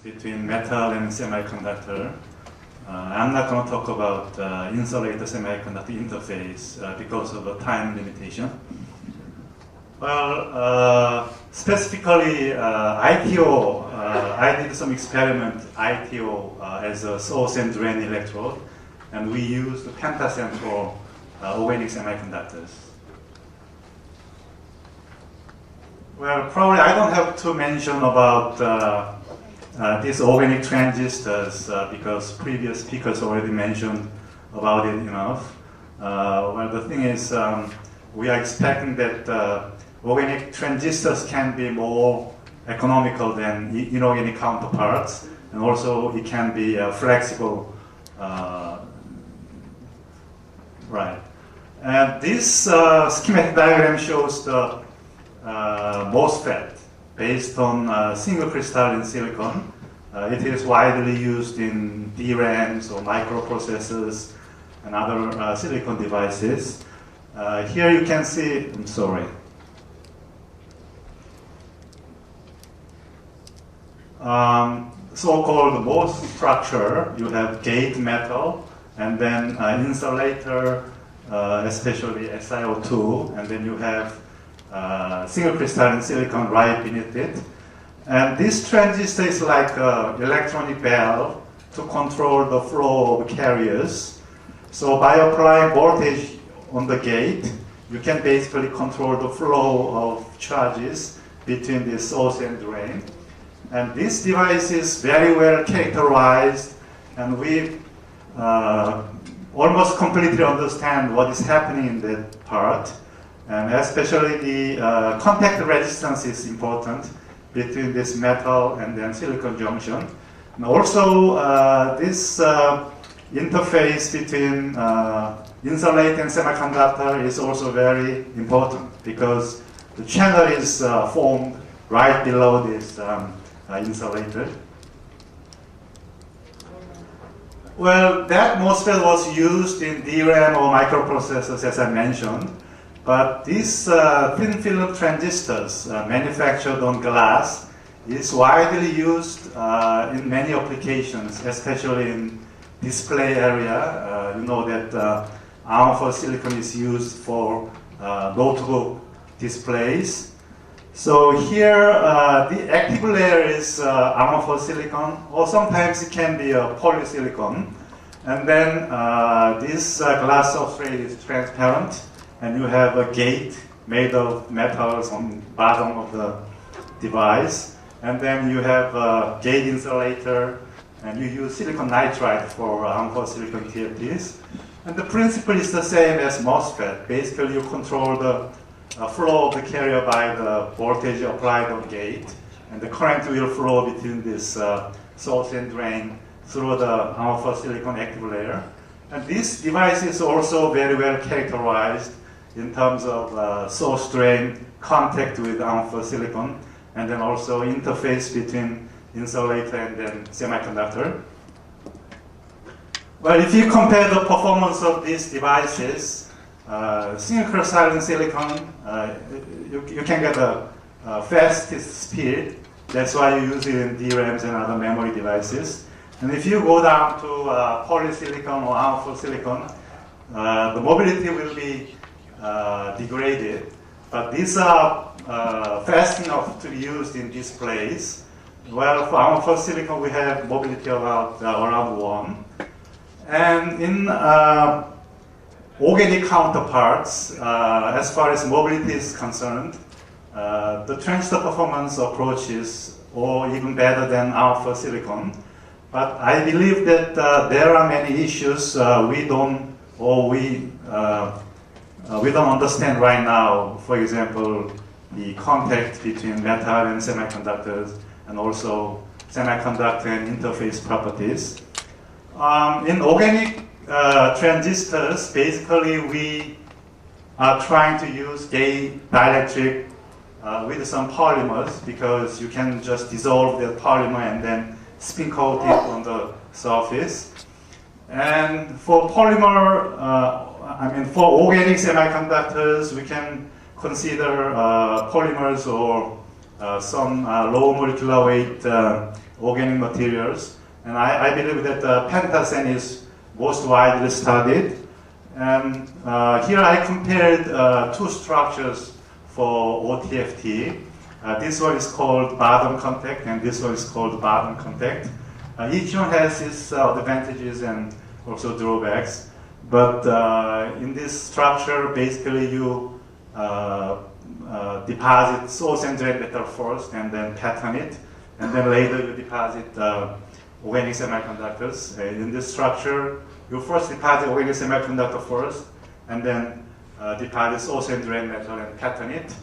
between metal and semiconductor. I'm not going to talk about insulator semiconductor interface because of the time limitation. Well, specifically ITO, I did some experiment ITO as a source and drain electrode, and we used pentacentral organic semiconductors. Well, probably I don't have to mention about these organic transistors because previous speakers already mentioned about it enough. Well, the thing is, we are expecting that organic transistors can be more economical than inorganic counterparts, and also it can be flexible. Right. And this schematic diagram shows the MOSFET based on single crystalline silicon. It is widely used in DRAMs or microprocessors and other silicon devices. Here you can see, I'm sorry. So-called MOS structure, you have gate metal, and then insulator, especially SiO2, and then you have single crystalline silicon right beneath it. And this transistor is like an electronic valve to control the flow of carriers. So by applying voltage on the gate, you can basically control the flow of charges between the source and drain. And this device is very well characterized, and we almost completely understand what is happening in that part. And especially the contact resistance is important between this metal and then silicon junction. And also this interface between insulator and semiconductor is also very important because the channel is formed right below this insulator. Well, that MOSFET was used in DRAM or microprocessors, as I mentioned. But these thin film transistors manufactured on glass is widely used in many applications, especially in display area. You know that amorphous silicon is used for notebook displays. So here the active layer is amorphous silicon, or sometimes it can be a polysilicon. And then this glass substrate is transparent. And you have a gate made of metals on the bottom of the device. And then you have a gate insulator, and you use silicon nitride for amorphous silicon TFTs. And the principle is the same as MOSFET. Basically, you control the flow of the carrier by the voltage applied on gate. And the current will flow between this source and drain through the amorphous silicon active layer. And this device is also very well characterized in terms of source-drain contact with amorphous silicon, and then also interface between insulator and then semiconductor. Well, if you compare the performance of these devices, single crystalline silicon, you can get a fastest speed. That's why you use it in DRAMs and other memory devices. And if you go down to polysilicon or amorphous silicon, the mobility will be degraded, but these are fast enough to be used in displays. Well, for amorphous silicon, we have mobility about around 1. And in organic counterparts, as far as mobility is concerned, the transistor performance approaches or even better than amorphous silicon. But I believe that there are many issues we don't understand right now. For example, the contact between metal and semiconductors, and also semiconductor and interface properties. In organic transistors, basically we are trying to use gate dielectric with some polymers, because you can just dissolve the polymer and then spin coat it on the surface. And for polymer, for organic semiconductors, we can consider polymers or some low molecular weight organic materials. And I believe that pentasene is most widely studied. And here I compared two structures for OTFT. This one is called bottom contact, and this one is called bottom contact. Each one has its advantages and also drawbacks. But in this structure, basically you deposit source and drain metal first, and then pattern it, and then later you deposit organic semiconductors. In this structure, you first deposit organic semiconductor first, and then deposit source and drain metal and pattern it.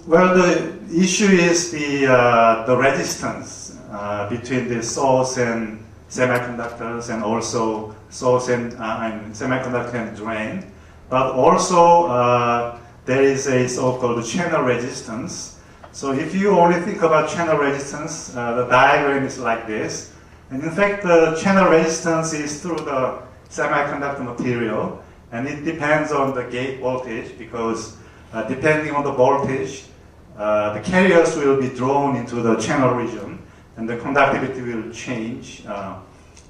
Well, the issue is the resistance between the source and semiconductors, and also source and semiconductor and drain. But also there is a so-called channel resistance. So if you only think about channel resistance, the diagram is like this. And in fact, the channel resistance is through the semiconductor material, and it depends on the gate voltage, because depending on the voltage, the carriers will be drawn into the channel region, and the conductivity will change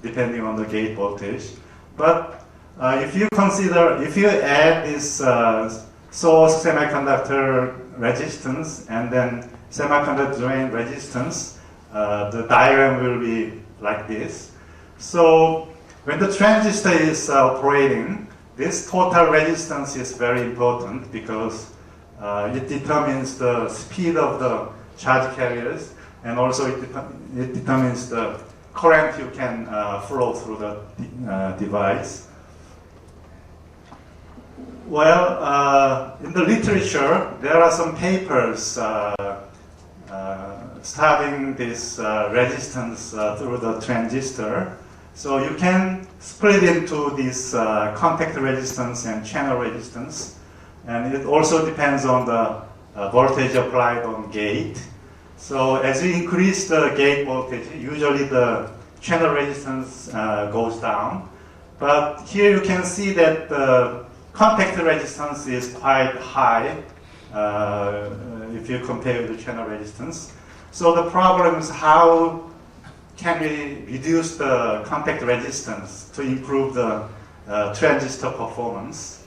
depending on the gate voltage. But if you add this source semiconductor resistance and then semiconductor drain resistance, the diagram will be like this. So when the transistor is operating, this total resistance is very important, because it determines the speed of the charge carriers, and also it determines the current you can flow through the device. Well, in the literature, there are some papers studying this resistance through the transistor. So you can split into this contact resistance and channel resistance. And it also depends on the voltage applied on gate. So as you increase the gate voltage, usually the channel resistance goes down. But here you can see that the contact resistance is quite high if you compare with the channel resistance. So the problem is, how can we reduce the contact resistance to improve the transistor performance?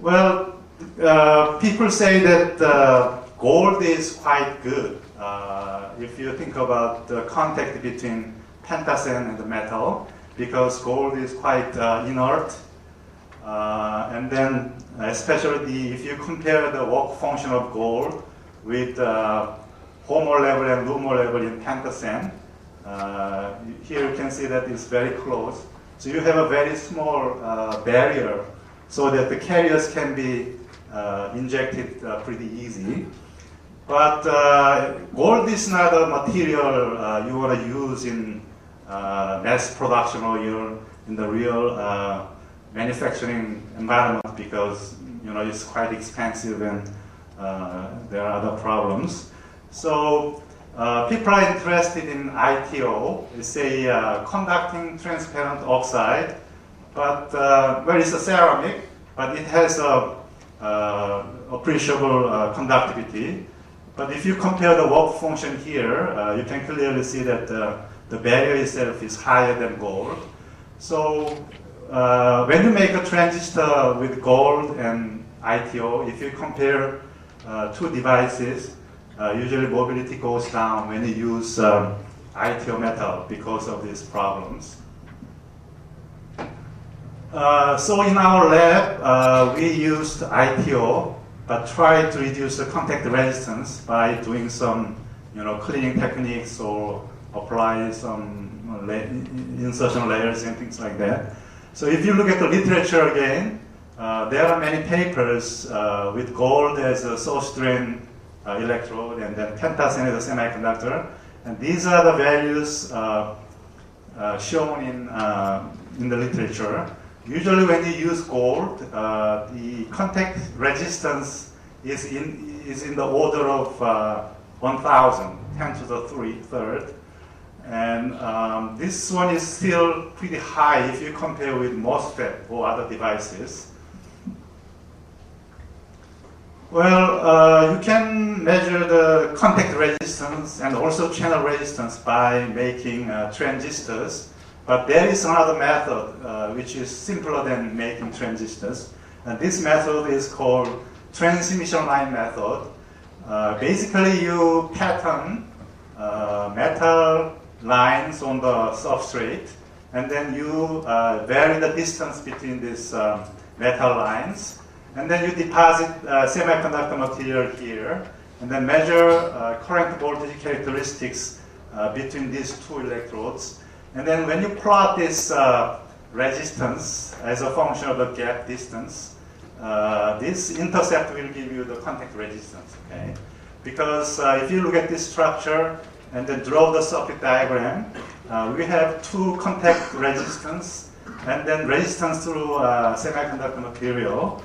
Well, people say that gold is quite good if you think about the contact between pentasene and the metal, because gold is quite inert. And then especially if you compare the work function of gold with Homo level and Lumo level in pentasene, here you can see that it's very close. So you have a very small barrier, so that the carriers can be injected pretty easy. But gold is not a material you want to use in mass production or in the real manufacturing environment, because it's quite expensive and there are other problems. So people are interested in ITO. It's a conducting transparent oxide, but well, it's a ceramic, but it has a appreciable conductivity. But if you compare the work function here, you can clearly see that the barrier itself is higher than gold. So when you make a transistor with gold and ITO, if you compare two devices, usually mobility goes down when you use ITO metal because of these problems. So in our lab, we used ITO, but tried to reduce the contact resistance by doing some cleaning techniques, or apply some insertion layers and things like that. So if you look at the literature again, there are many papers with gold as a source drain electrode, and then pentasene as a semiconductor. And these are the values shown in the literature. Usually when you use gold, the contact resistance is in the order of 1,000, 10 to the 3rd. And this one is still pretty high if you compare with MOSFET or other devices. Well, you can measure the contact resistance and also channel resistance by making transistors. But there is another method which is simpler than making transistors. And this method is called transmission line method. Basically, you pattern metal lines on the substrate, and then you vary the distance between these metal lines. And then you deposit semiconductor material here, and then measure current voltage characteristics between these two electrodes. And then when you plot this resistance as a function of the gap distance, this intercept will give you the contact resistance. Okay? Because if you look at this structure and then draw the circuit diagram, we have two contact resistance and then resistance through semiconductor material,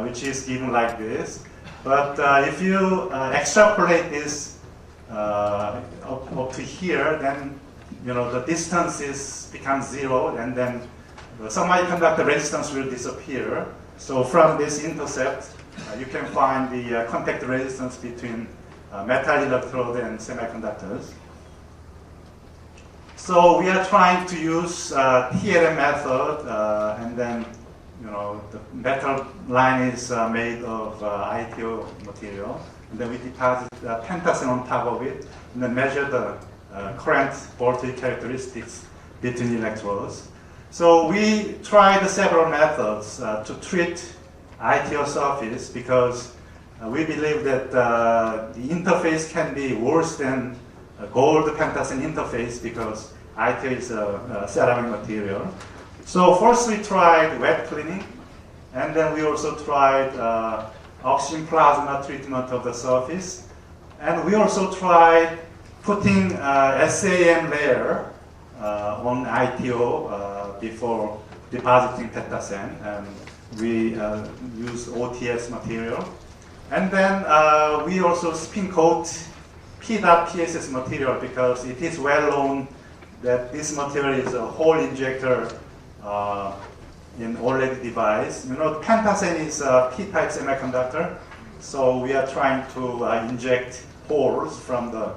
which is given like this. But if you extrapolate this up to here, then the distance becomes 0, and then the semiconductor resistance will disappear. So from this intercept, you can find the contact resistance between metal electrode and semiconductors. So we are trying to use TLM method, and then the metal line is made of ITO material, and then we deposit pentacene on top of it, and then measure the current voltage characteristics between electrodes. So we tried several methods to treat ITO surface because we believe that the interface can be worse than gold pentacene interface because ITO is a ceramic material. So first we tried wet cleaning, and then we also tried oxygen plasma treatment of the surface, and we also tried putting SAM layer on ITO before depositing pentacene, and we use OTS material. And then we also spin coat P.PSS material because it is well known that this material is a hole injector in OLED device. Pentacene is a P-type semiconductor, so we are trying to inject holes from the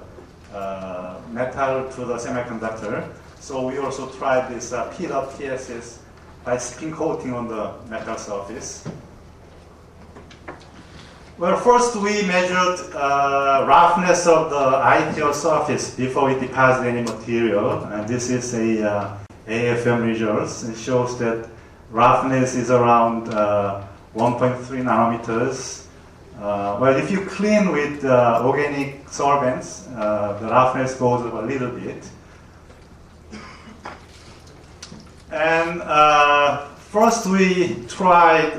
metal to the semiconductor. So we also tried this P.PSS by spin coating on the metal surface. Well, first we measured roughness of the ITO surface before we deposit any material, and this is a AFM results. It shows that roughness is around 1.3 nanometers. Well, if you clean with organic solvents, the roughness goes up a little bit. And first we tried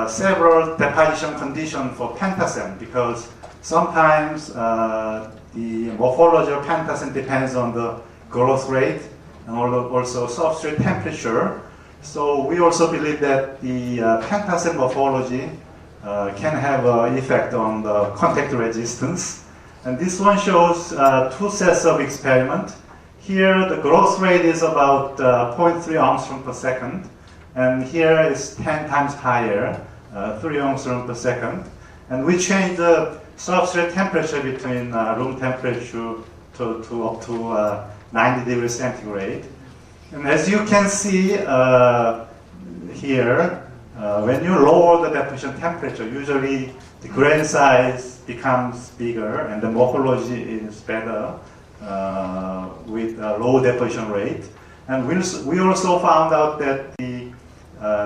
several deposition conditions for pentacene because sometimes the morphology of pentacene depends on the growth rate and also substrate temperature. So we also believe that the pentacene morphology can have an effect on the contact resistance. And this one shows two sets of experiment. Here the growth rate is about 0.3 angstrom per second, and here is 10 times higher, 3 angstrom per second. And we change the substrate temperature between room temperature to up to 90 degrees centigrade. And as you can see here, when you lower the deposition temperature, usually the grain size becomes bigger and the morphology is better with a low deposition rate. And we also found out that the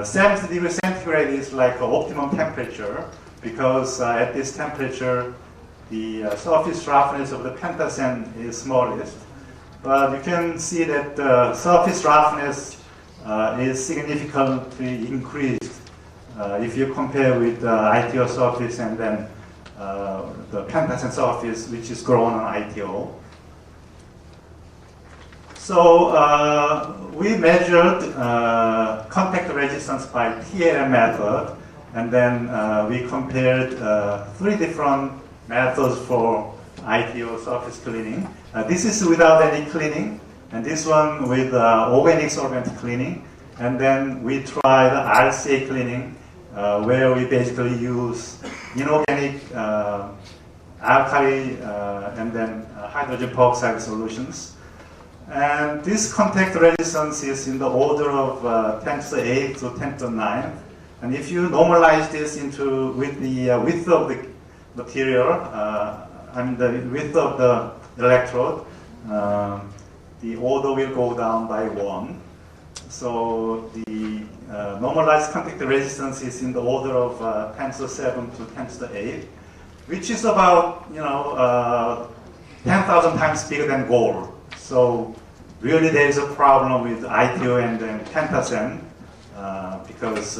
70 degrees centigrade is like an optimum temperature because at this temperature the surface roughness of the pentacene is smallest. But you can see that the surface roughness is significantly increased if you compare with the ITO surface and then the pentacene surface, which is grown on ITO. So we measured contact resistance by TLM method, and then we compared 3 different methods for ITO surface cleaning. This is without any cleaning, and this one with organic solvent cleaning. And then we tried RCA cleaning where we basically use inorganic alkali and then hydrogen peroxide solutions. And this contact resistance is in the order of 10 to the 8 to 10 to the 9. And if you normalize this into with the width of the material, and the width of the electrode, the order will go down by 1. So the normalized contact resistance is in the order of 10 to the 7 to 10 to the 8, which is about 10,000 times bigger than gold. So really there is a problem with ITO and then pentasem because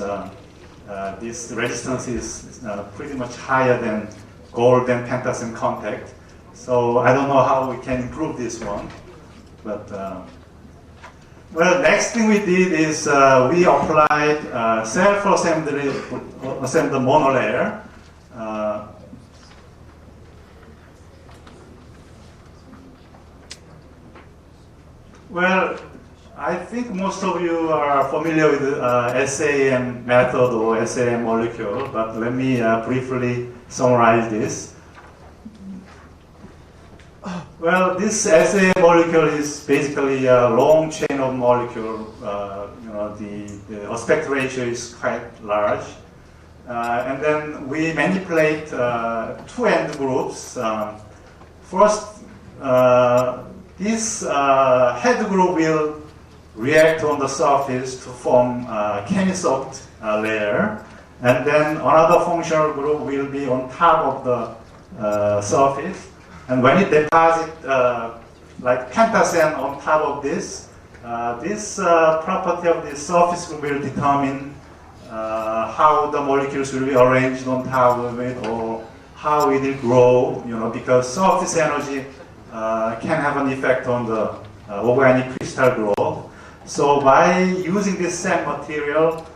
this resistance is pretty much higher than gold and pentasem contact. So I don't know how we can improve this one. But well, next thing we did is we applied self-assembled monolayer. Well, I think most of you are familiar with SAM method or SAM molecule, but let me briefly summarize this. Well, this SAM molecule is basically a long chain of molecule. The aspect ratio is quite large. And then we manipulate two end groups. First, this head group will react on the surface to form a chemisoft layer, and then another functional group will be on top of the surface. And when it deposits like pentasem on top of this, this property of the surface group will determine how the molecules will be arranged on top of it or how it will grow, because surface energy can have an effect on the organic crystal growth. So by using this same material,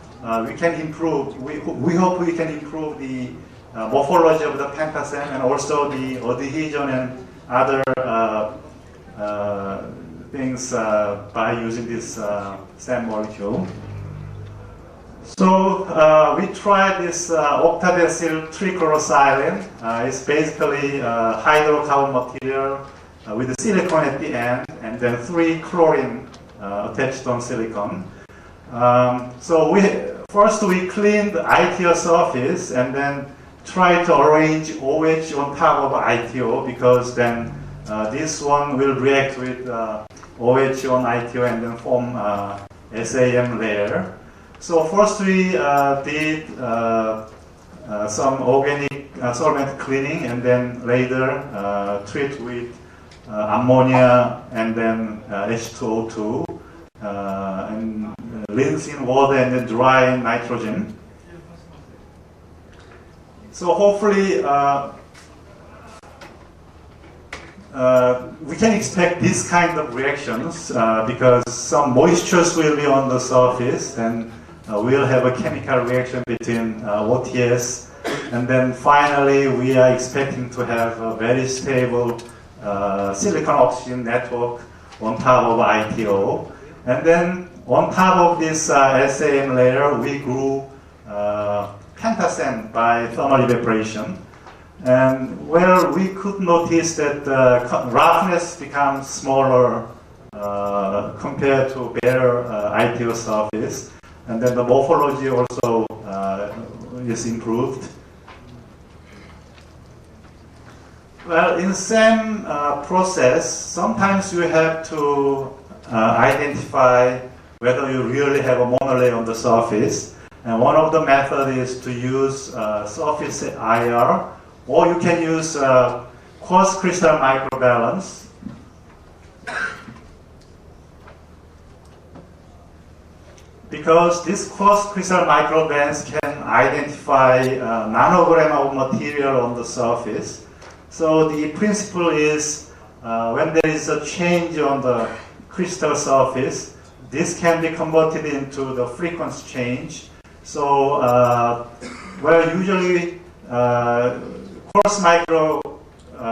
we can improve, we hope we can improve the morphology of the pentasem and also the adhesion and other things by using this same molecule. So we tried this octadecyl trichlorosilane. It's basically a hydrocarbon material with the silicon at the end, and then 3 chlorine attached on silicon. So first we cleaned the ITO surface and then tried to arrange OH on top of ITO, because then this one will react with OH on ITO and then form SAM layer. So first we did some organic solvent cleaning, and then later treat with ammonia and then H2O2 and rinse in water and then dry in nitrogen. So hopefully we can expect this kind of reactions because some moistures will be on the surface, and we'll have a chemical reaction between OTS, and then finally we are expecting to have a very stable silicon oxygen network on top of ITO. And then on top of this SAM layer, we grew pentasem by thermal evaporation. And well, we could notice that the roughness becomes smaller compared to better ITO surface. And then the morphology also is improved. Well, in same process, sometimes you have to identify whether you really have a monolayer on the surface. And one of the methods is to use surface IR, or you can use quartz crystal microbalance. Because this quartz crystal microbalance can identify nanogram of material on the surface. So the principle is when there is a change on the crystal surface, this can be converted into the frequency change. So, well, usually quartz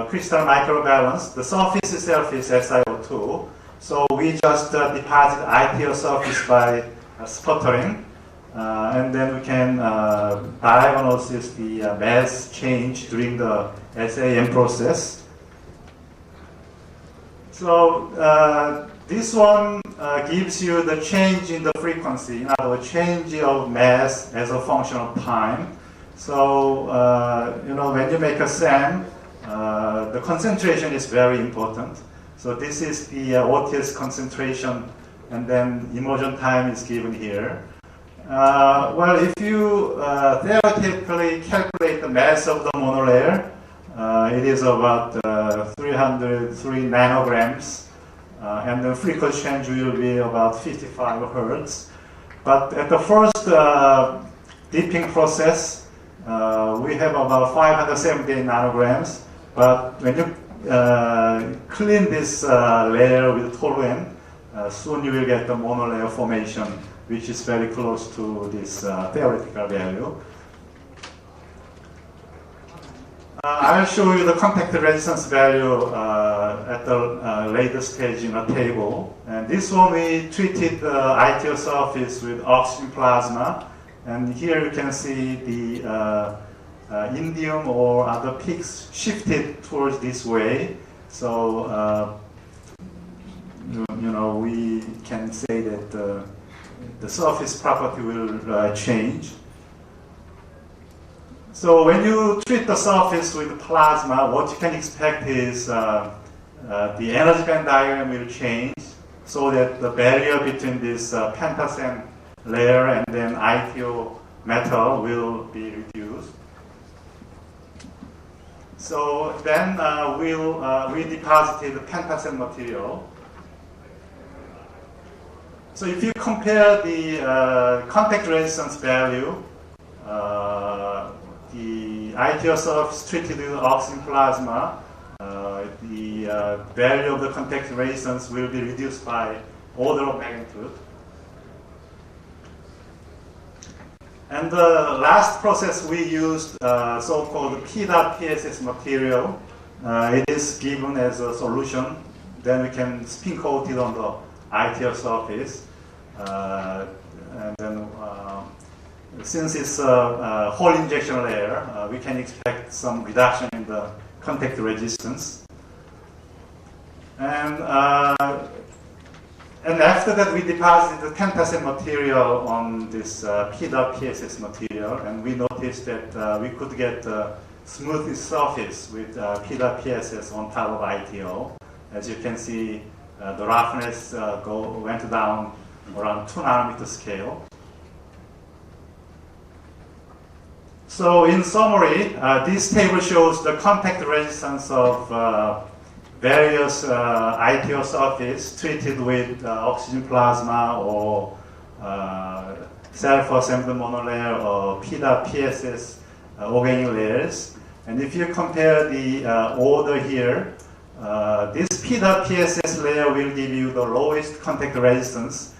crystal microbalance, the surface itself is SiO2. So we just deposit ITO surface by sputtering. and then we can diagnose the mass change during the SAM process. So this one gives you the change in the frequency, in other words, change of mass as a function of time. So when you make a SAM, the concentration is very important. So this is the OTS concentration, and then immersion time is given here. Well, if you theoretically calculate the mass of the monolayer, it is about 303 nanograms, and the frequency change will be about 55 hertz. But at the first dipping process, we have about 578 nanograms. But when you clean this layer with toluene, soon you will get the monolayer formation, which is very close to this theoretical value. I'll show you the contact resistance value at the later stage in a table. And this one we treated the ITO surface with oxygen plasma. And here you can see the indium or other peaks shifted towards this way. So, we can say that the surface property will change. So when you treat the surface with plasma, what you can expect is the energy band diagram will change so that the barrier between this pentasem layer and then ITO metal will be reduced. So then we deposited the pentasem material. So if you compare the contact resistance value, the ITO surface treated with oxygen plasma, the value of the contact resistance will be reduced by order of magnitude. And the last process we used so-called P.PSS material. It is given as a solution. Then we can spin coat it on the ITO surface. And then since it's a whole injection layer, we can expect some reduction in the contact resistance. And after that, we deposited the pentasem material on this P.PSS material, and we noticed that we could get a smooth surface with P.PSS on top of ITO. As you can see, the roughness went down around 2 nanometer scale. So in summary, this table shows the contact resistance of various ITO surface treated with oxygen plasma or self-assembled monolayer or P.PSS organic layers. And if you compare the order here, this P.PSS layer will give you the lowest contact resistance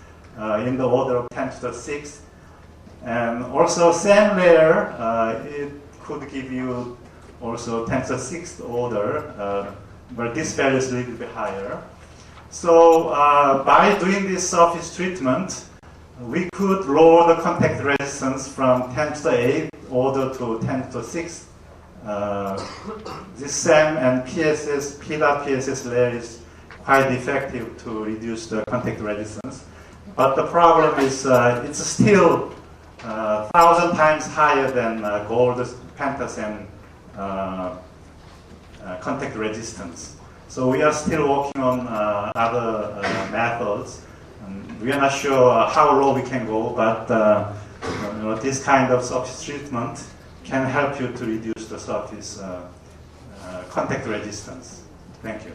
in the order of 10 to the 6th. And also SAM layer, it could give you also 10 to the 6th order, but this value is a little bit higher. So by doing this surface treatment, we could lower the contact resistance from 10 to the 8th order to 10 to the 6th. This SAM and P.PSS layer is quite effective to reduce the contact resistance. But the problem is it's still 1,000 times higher than gold pentasem contact resistance. So we are still working on other methods. We are not sure how low we can go, but this kind of surface treatment can help you to reduce the surface contact resistance. Thank you.